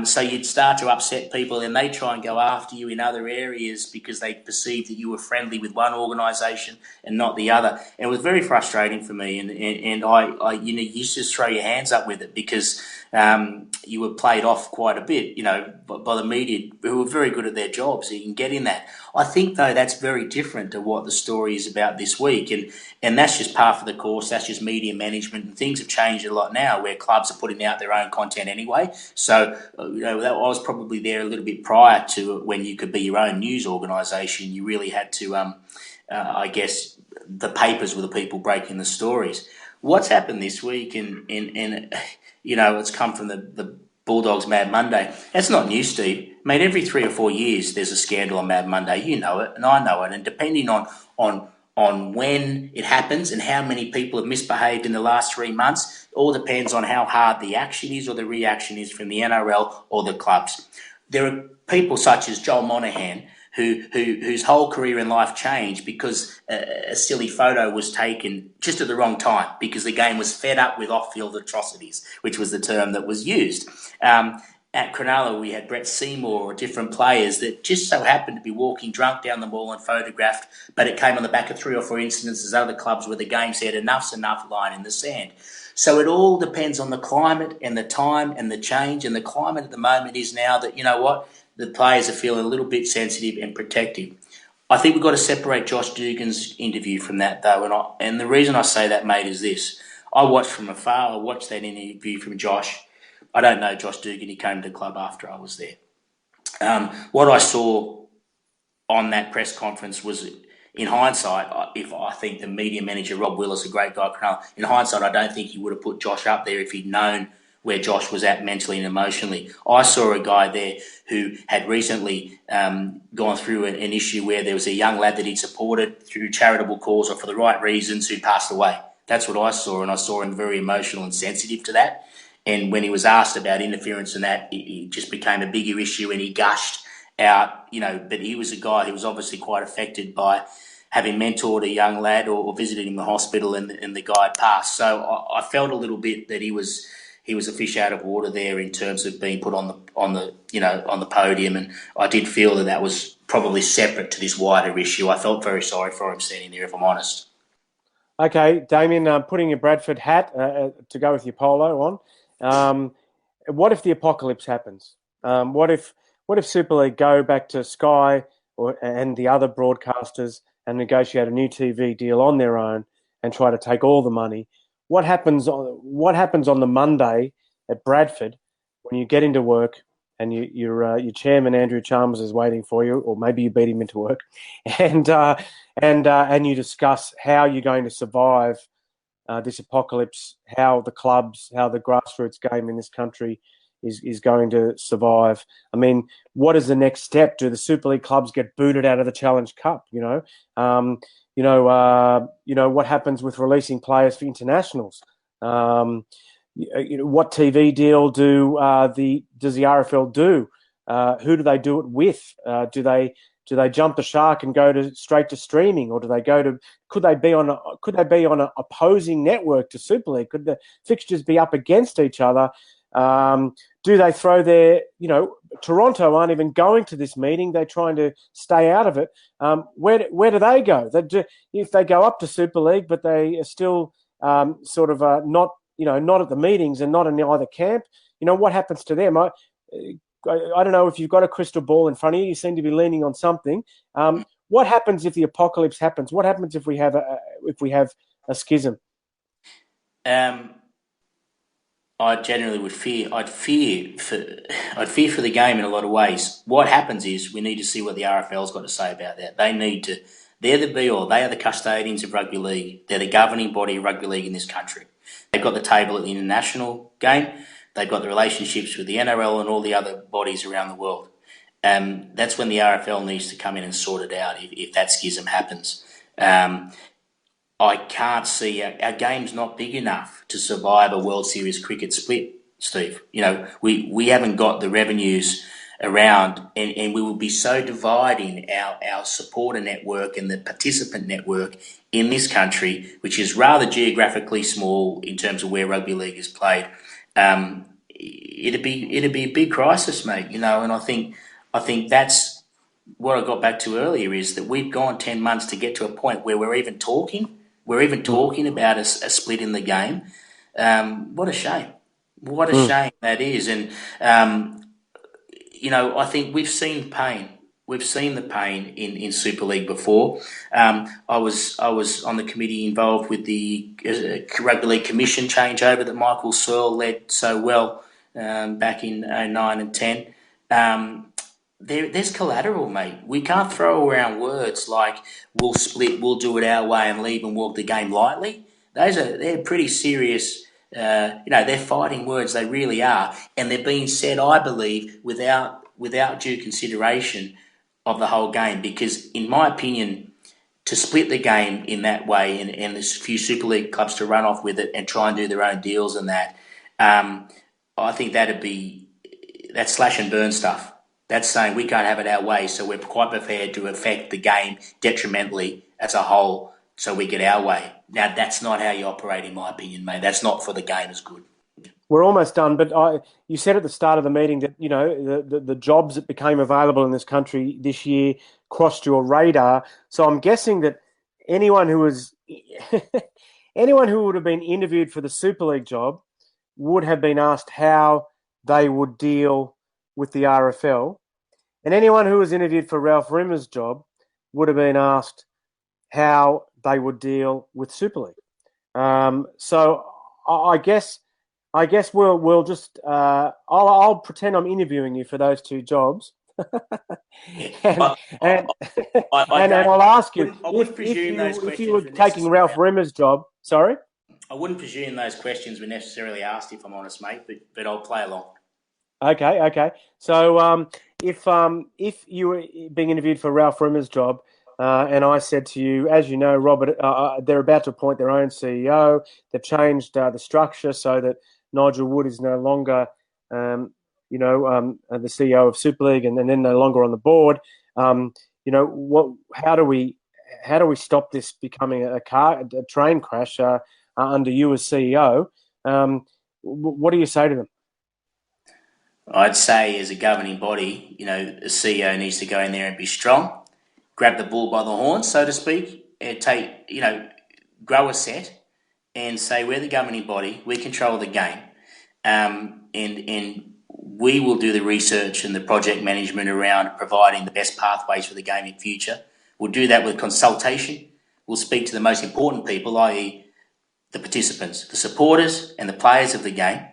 [SPEAKER 3] So you'd start to upset people and they try and go after you in other areas because they perceived that you were friendly with one organisation and not the other. And it was very frustrating for me. And I you used to just throw your hands up with it because you were played off quite a bit, by the media who were very good at their jobs in getting that. I think, though, that's very different to what the story is about this week. And that's just par for the course. That's just media management. And things have changed a lot now where clubs are putting out their own content anyway. So, I was probably there a little bit prior to when you could be your own news organisation. You really had to, I guess, the papers were the people breaking the stories. What's happened this week and it's come from the Bulldogs Mad Monday. That's not new, Steve. Mate, every 3 or 4 years there's a scandal on Mad Monday. You know it and I know it. And depending on when it happens and how many people have misbehaved in the last 3 months, it all depends on how hard the action is or the reaction is from the NRL or the clubs. There are people such as Joel Monahan whose whole career in life changed because a silly photo was taken just at the wrong time because the game was fed up with off-field atrocities, which was the term that was used. At Cronulla, we had Brett Seymour or different players that just so happened to be walking drunk down the mall and photographed, but it came on the back of 3 or 4 instances at other clubs where the game said enough's enough, line in the sand. So it all depends on the climate and the time and the change, and the climate at the moment is now that, the players are feeling a little bit sensitive and protective. I think we've got to separate Josh Dugan's interview from that, though, and the reason I say that, mate, is this. I watched from afar. I watched that interview from Josh. I don't know Josh Dugan. He came to the club after I was there. What I saw on that press conference was, in hindsight, if I think the media manager, Rob Willis, a great guy, in hindsight, I don't think he would have put Josh up there if he'd known where Josh was at mentally and emotionally. I saw a guy there who had recently gone through an issue where there was a young lad that he'd supported through charitable cause or for the right reasons who passed away. That's what I saw, and I saw him very emotional and sensitive to that. And when he was asked about interference and that, it just became a bigger issue, and he gushed out, but he was a guy who was obviously quite affected by having mentored a young lad or visited him in the hospital, and the guy had passed. So I felt a little bit that he was a fish out of water there in terms of being put on the podium, and I did feel that was probably separate to this wider issue. I felt very sorry for him standing there, if I'm honest.
[SPEAKER 2] Okay, Damian, putting your Bradford hat to go with your polo on. What if the apocalypse happens? What if Super League go back to Sky and the other broadcasters and negotiate a new TV deal on their own and try to take all the money? What happens on the Monday at Bradford when you get into work and your chairman Andrew Chalmers is waiting for you, or maybe you beat him into work, and you discuss how you're going to survive this apocalypse, how the clubs, how the grassroots game in this country is going to survive. I mean, what is the next step? Do the Super League clubs get booted out of the Challenge Cup? What happens with releasing players for internationals? What TV deal does the RFL do? Who do they do it with? Do they jump the shark and go straight to streaming, or do they could they be on an opposing network to Super League? Could the fixtures be up against each other? Do they throw Toronto aren't even going to this meeting. They're trying to stay out of it. Where do they go? If they go up to Super League, but they are still not at the meetings and not in either camp, what happens to them? I don't know if you've got a crystal ball in front of you. You seem to be leaning on something. What happens if the apocalypse happens? What happens if we have a schism?
[SPEAKER 3] I generally would fear. I'd fear for the game in a lot of ways. What happens is we need to see what the RFL's got to say about that. They're the be-all. They are the custodians of rugby league. They're the governing body of rugby league in this country. They've got the table at the international game. They've got the relationships with the NRL and all the other bodies around the world. That's when the RFL needs to come in and sort it out if that schism happens. I can't see our game's not big enough to survive a World Series cricket split, Steve. We haven't got the revenues around, and we will be so dividing our supporter network and the participant network in this country, which is rather geographically small in terms of where rugby league is played. It'd be a big crisis, mate. And I think that's what I got back to earlier, is that we've gone 10 months to get to a point where we're even talking. We're even talking about a split in the game. What a shame. What a shame that is. And, I think we've seen pain. We've seen the pain in Super League before. I was on the committee involved with the Rugby League Commission changeover that Michael Searle led so well back in 2009 and 10. There's collateral, mate. We can't throw around words like we'll split, we'll do it our way and leave and walk the game lightly. They're pretty serious. They're fighting words. They really are, and they're being said, I believe, without due consideration of the whole game. Because, in my opinion, to split the game in that way and there's a few Super League clubs to run off with it and try and do their own deals and that, I think that's slash and burn stuff. That's saying we can't have it our way, so we're quite prepared to affect the game detrimentally as a whole so we get our way. Now, that's not how you operate, in my opinion, mate. That's not for the game as good.
[SPEAKER 2] We're almost done, but you said at the start of the meeting that, the jobs that became available in this country this year crossed your radar. So I'm guessing that anyone who would have been interviewed for the Super League job would have been asked how they would deal with the RFL. And anyone who was interviewed for Ralph Rimmer's job would have been asked how they would deal with Super League. So I guess I guess we'll just I'll pretend I'm interviewing you for those two jobs,
[SPEAKER 3] Yeah.
[SPEAKER 2] and
[SPEAKER 3] I,
[SPEAKER 2] and
[SPEAKER 3] I
[SPEAKER 2] and
[SPEAKER 3] don't.
[SPEAKER 2] I'll ask you
[SPEAKER 3] I wouldn't presume those
[SPEAKER 2] if you
[SPEAKER 3] questions
[SPEAKER 2] were
[SPEAKER 3] were
[SPEAKER 2] taking Ralph
[SPEAKER 3] necessarily.
[SPEAKER 2] Rimmer's job. Sorry.
[SPEAKER 3] I wouldn't presume those questions were necessarily asked, if I'm honest, mate. But I'll play along.
[SPEAKER 2] Okay. So if you were being interviewed for Ralph Rimmer's job, and I said to you, as you know, Robert, they're about to appoint their own CEO. They've changed the structure so that Nigel Wood is no longer, the CEO of Super League, and then no longer on the board. What? How do we stop this becoming a train crash under you as CEO? What do you say to them?
[SPEAKER 3] I'd say, as a governing body, the CEO needs to go in there and be strong, grab the bull by the horn, so to speak, and grow a set and say, we're the governing body, we control the game, and we will do the research and the project management around providing the best pathways for the game in future. We'll do that with consultation. We'll speak to the most important people, i.e. the participants, the supporters and the players of the game.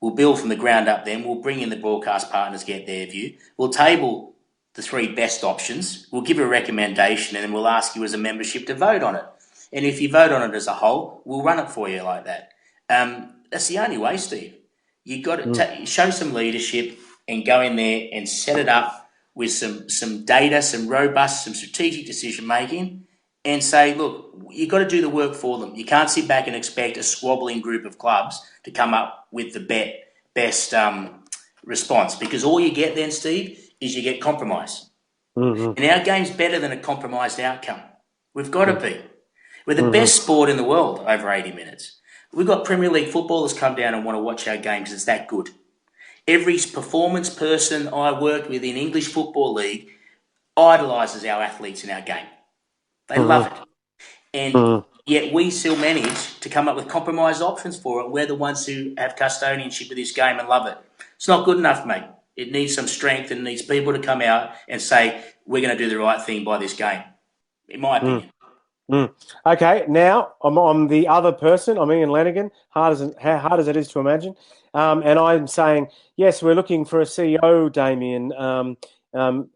[SPEAKER 3] We'll build from the ground up then. We'll bring in the broadcast partners, get their view. We'll table the three best options. We'll give a recommendation and then we'll ask you as a membership to vote on it. And if you vote on it as a whole, we'll run it for you like that. That's the only way, Steve. You've got to show some leadership and go in there and set it up with some data, some robust, some strategic decision making, and say, look, you've got to do the work for them. You can't sit back and expect a squabbling group of clubs to come up with the best response, because all you get then, Steve, is you get compromise.
[SPEAKER 2] Mm-hmm.
[SPEAKER 3] And our game's better than a compromised outcome. We've got to be. We're the best sport in the world over 80 minutes. We've got Premier League footballers come down and want to watch our games. It's that good. Every performance person I worked with in English Football League idolises our athletes in our game. They love it. And yet we still manage to come up with compromise options for it. We're the ones who have custodianship of this game and love it. It's not good enough, mate. It needs some strength and needs people to come out and say, we're going to do the right thing by this game, in my opinion.
[SPEAKER 2] Okay, now I'm the other person. I'm Ian Lanigan, hard as it is to imagine. And I'm saying, yes, we're looking for a CEO, Damian.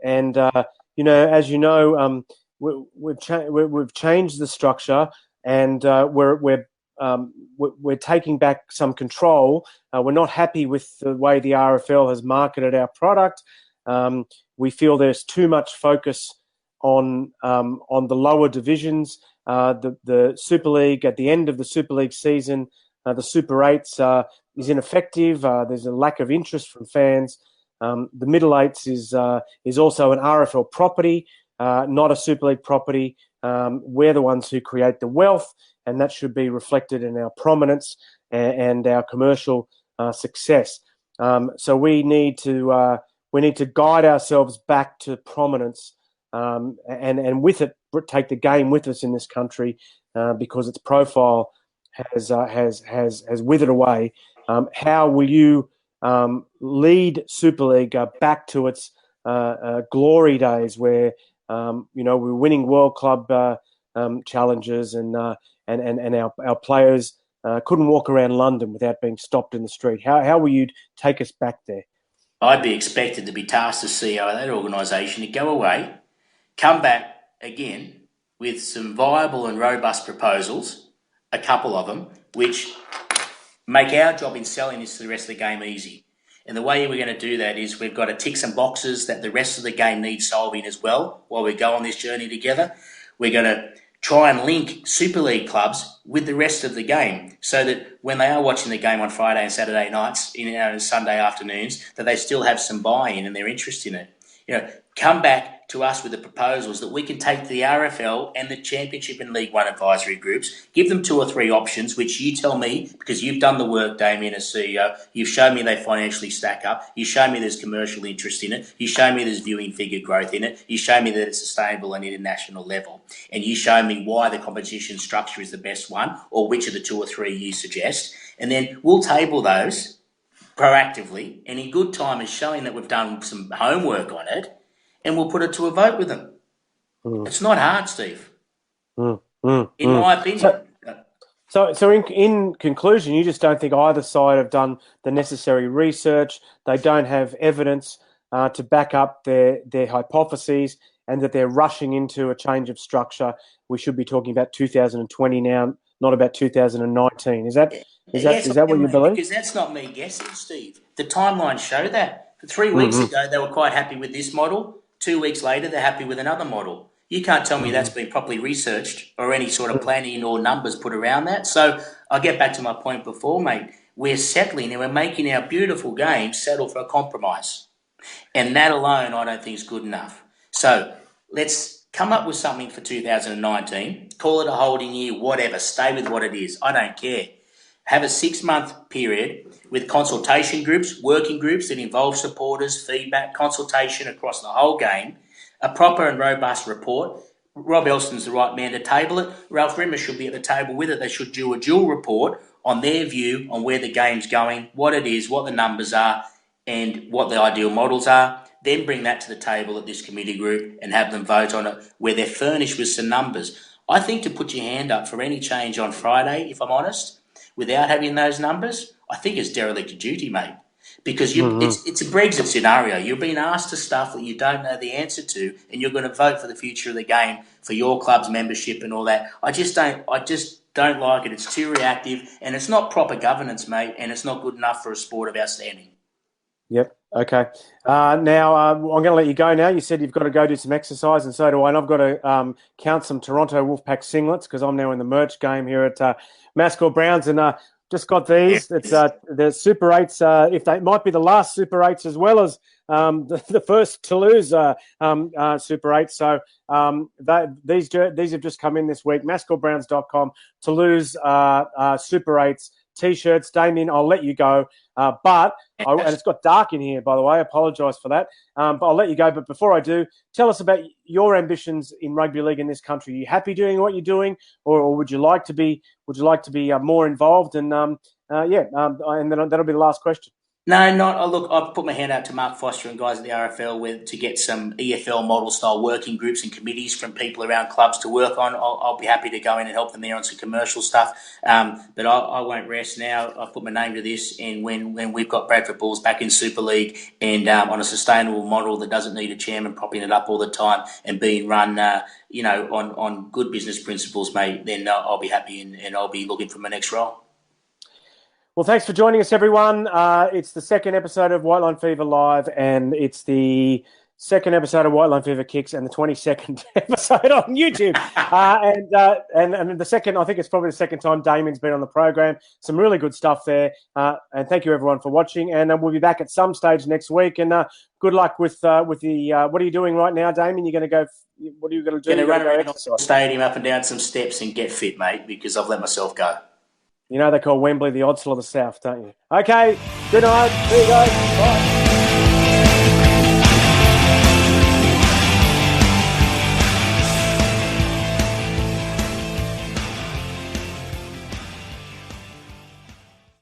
[SPEAKER 2] As you know, we've changed the structure, and we're taking back some control. We're not happy with the way the RFL has marketed our product. We feel there's too much focus on the lower divisions. The Super League, at the end of the Super League season, the Super 8s is ineffective. There's a lack of interest from fans. The Middle 8s is also an RFL property, not a Super League property. We're the ones who create the wealth, and that should be reflected in our prominence and our commercial success. So we need to guide ourselves back to prominence, and with it take the game with us in this country, because its profile has withered away. How will you lead Super League back to its glory days, where we were winning World Club challenges, and our players couldn't walk around London without being stopped in the street? How will you take us back there?
[SPEAKER 3] I'd be expected to be tasked as CEO of that organisation to go away, come back again with some viable and robust proposals, a couple of them, which make our job in selling this to the rest of the game easy. And the way we're going to do that is we've got to tick some boxes that the rest of the game needs solving as well while we go on this journey together. We're going to try and link Super League clubs with the rest of the game, so that when they are watching the game on Friday and Saturday nights, Sunday afternoons, that they still have some buy-in and they're interested in it. Come back to us with the proposals that we can take to the RFL and the Championship and League One advisory groups, give them 2 or 3 options, which you tell me, because you've done the work, Damien, as CEO, you've shown me they financially stack up, you show me there's commercial interest in it, you show me there's viewing figure growth in it, you show me that it's sustainable at an international level, and you show me why the competition structure is the best one, or which of the 2 or 3 you suggest, and then we'll table those proactively and in good time, as showing that we've done some homework on it, and we'll put it to a vote with them. It's not hard, Steve. In my opinion.
[SPEAKER 2] So in conclusion, you just don't think either side have done the necessary research. They don't have evidence to back up their hypotheses, and that they're rushing into a change of structure. We should be talking about 2020 now, not about 2019. Is that what you believe?
[SPEAKER 3] Because that's not me guessing, Steve. The timelines show that. 3 weeks ago, they were quite happy with this model. 2 weeks later, they're happy with another model. You can't tell me that's been properly researched or any sort of planning or numbers put around that. So I'll get back to my point before, mate. We're settling and we're making our beautiful game settle for a compromise. And that alone, I don't think is good enough. So let's come up with something for 2019. Call it a holding year, whatever. Stay with what it is. I don't care. Have a 6-month period with consultation groups, working groups that involve supporters, feedback, consultation across the whole game, a proper and robust report. Rob Elston's the right man to table it. Ralph Rimmer should be at the table with it. They should do a dual report on their view on where the game's going, what it is, what the numbers are, and what the ideal models are. Then bring that to the table at this committee group and have them vote on it where they're furnished with some numbers. I think to put your hand up for any change on Friday, if I'm honest, without having those numbers, I think it's derelict of duty, mate. Because it's a Brexit scenario. You're being asked to stuff that you don't know the answer to, and you're going to vote for the future of the game, for your club's membership and all that. I just don't like it. It's too reactive, and it's not proper governance, mate, and it's not good enough for a sport of our standing.
[SPEAKER 2] Yep. Okay. Now, I'm going to let you go now. You said you've got to go do some exercise, and so do I. And I've got to count some Toronto Wolfpack singlets because I'm now in the merch game here at Mascot Browns, and just got these. It's the Super 8s. If they might be the last Super 8s as well as the first Toulouse Super 8s. So these have just come in this week. MascotBrowns.com. Toulouse Super 8s T-shirts. Damian, I'll let you go. And it's got dark in here, by the way. I apologise for that. But I'll let you go. But before I do, tell us about your ambitions in rugby league in this country. Are you happy doing what you're doing, or would you like to be? Would you like to be more involved? And and then that'll be the last question.
[SPEAKER 3] No, not. Look, I've put my hand out to Mark Foster and guys at the RFL to get some EFL model style working groups and committees from people around clubs to work on. I'll be happy to go in and help them there on some commercial stuff. But I won't rest now. I've put my name to this, and when we've got Bradford Bulls back in Super League and on a sustainable model that doesn't need a chairman propping it up all the time and being run, on good business principles, mate, then I'll be happy and I'll be looking for my next role.
[SPEAKER 2] Well, thanks for joining us, everyone. It's the second episode of White Line Fever Live, and it's the second episode of White Line Fever Kicks, and the 22nd episode on YouTube. And the second, I think it's probably the second time Damian's been on the program. Some really good stuff there. And thank you, everyone, for watching. And we'll be back at some stage next week. And good luck with the. What are you doing right now, Damian? You're going to go. What are you going to do?
[SPEAKER 3] Going to run around the stadium up and down some steps and get fit, mate, because I've let myself go.
[SPEAKER 2] You know they call Wembley the Odsel of the South, don't you? Okay, good night. See you guys. Bye.